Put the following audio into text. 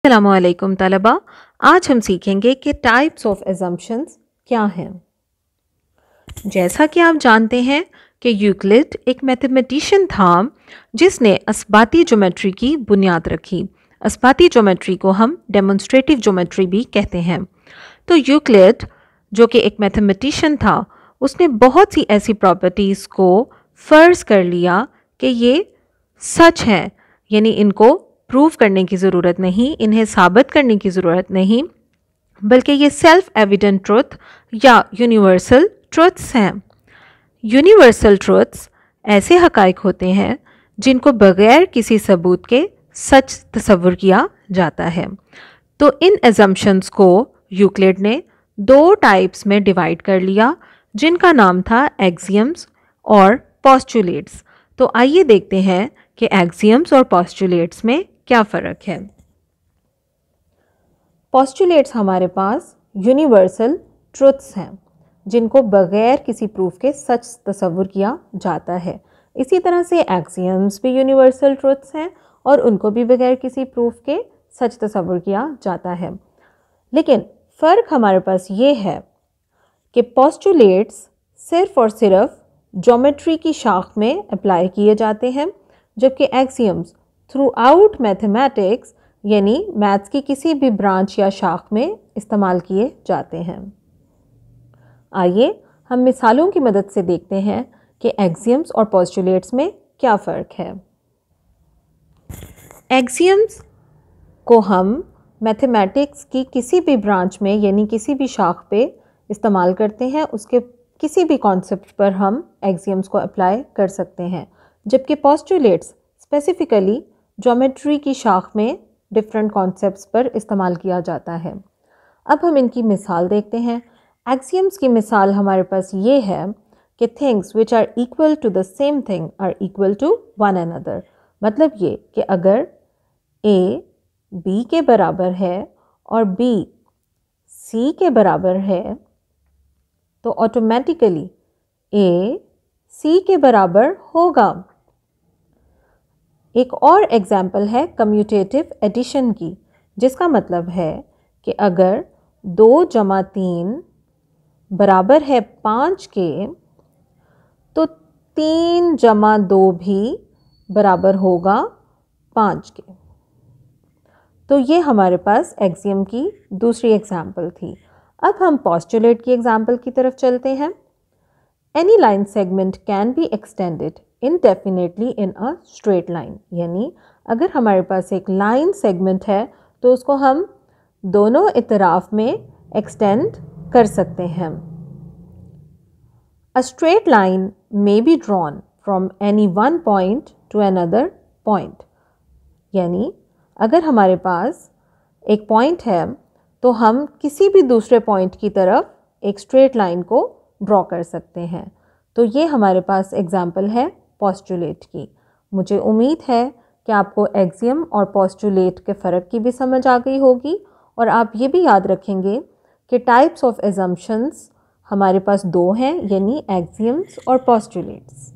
अस्सलामुअलैकुम तलबा। आज हम सीखेंगे कि टाइप्स ऑफ एजम्पशंस क्या हैं। जैसा कि आप जानते हैं कि यूक्लिड एक मैथमेटिशियन था जिसने असबाती ज्योमेट्री की बुनियाद रखी। असबाती ज्योमेट्री को हम डेमोन्स्ट्रेटिव ज्योमेट्री भी कहते हैं। तो यूक्लिड जो कि एक मैथमेटिशियन था, उसने बहुत सी ऐसी प्रॉपर्टीज़ को फ़र्ज कर लिया कि ये सच है, यानी इनको प्रूव करने की ज़रूरत नहीं, इन्हें साबित करने की ज़रूरत नहीं, बल्कि ये सेल्फ एविडेंट ट्रुथ या यूनिवर्सल ट्रुथ्स हैं। यूनिवर्सल ट्रुथ्स ऐसे हक़ाइक़ होते हैं जिनको बग़ैर किसी सबूत के सच तस्वुर किया जाता है। तो इन एजम्पशंस को यूक्लिड ने दो टाइप्स में डिवाइड कर लिया, जिनका नाम था एक्सियम्स और पोस्टुलेट्स। तो आइए देखते हैं कि एक्सियम्स और पोस्टुलेट्स में क्या फ़र्क है। पोस्टुलेट्स हमारे पास यूनिवर्सल ट्रुथ्स हैं जिनको बग़ैर किसी प्रूफ के सच तस्वुर किया जाता है। इसी तरह से एक्सियम्स भी यूनिवर्सल ट्रुथ्स हैं और उनको भी बग़ैर किसी प्रूफ के सच तस्वुर किया जाता है। लेकिन फ़र्क हमारे पास ये है कि पोस्टुलेट्स सिर्फ़ और सिर्फ ज्योमेट्री की शाख में अप्लाई किए जाते हैं, जबकि एक्सियम्स थ्रू आउट मैथमेटिक्स यानी मैथ्स की किसी भी ब्रांच या शाख में इस्तेमाल किए जाते हैं। आइए हम मिसालों की मदद से देखते हैं कि एक्सियम्स और पोस्टुलेट्स में क्या फ़र्क है। एक्सियम्स को हम मैथमेटिक्स की किसी भी ब्रांच में यानी किसी भी शाख पे इस्तेमाल करते हैं, उसके किसी भी कॉन्सेप्ट पर हम एक्सियम्स को अप्लाई कर सकते हैं, जबकि पोस्टुलेट्स स्पेसिफ़िकली ज्योमेट्री की शाख में डिफरेंट कॉन्सेप्ट्स पर इस्तेमाल किया जाता है। अब हम इनकी मिसाल देखते हैं। एक्सियम्स की मिसाल हमारे पास ये है कि things which are equal to the same thing are equal to one another. मतलब ये कि अगर ए बी के बराबर है और बी सी के बराबर है तो ऑटोमेटिकली ए सी के बराबर होगा। एक और एग्जाम्पल है कम्यूटेटिव एडिशन की, जिसका मतलब है कि अगर 2 + 3 बराबर है 5 के तो 3 + 2 भी बराबर होगा 5 के। तो ये हमारे पास एक्सियम की दूसरी एग्जाम्पल थी। अब हम पोस्टुलेट की एग्जाम्पल की तरफ चलते हैं। Any line segment can be extended indefinitely in a straight line, यानी अगर हमारे पास एक लाइन सेगमेंट है तो उसको हम दोनों इतराफ में एक्सटेंड कर सकते हैं। A straight line may be drawn from any one point to another point, यानी अगर हमारे पास एक पॉइंट है तो हम किसी भी दूसरे पॉइंट की तरफ एक स्ट्रेट लाइन को ड्रॉ कर सकते हैं। तो ये हमारे पास एग्जाम्पल है पोस्टुलेट की। मुझे उम्मीद है कि आपको एक्सियम और पोस्टुलेट के फ़र्क की भी समझ आ गई होगी और आप ये भी याद रखेंगे कि टाइप्स ऑफ एजम्पशंस हमारे पास दो हैं, यानी एक्सियम्स और पोस्टुलेट्स।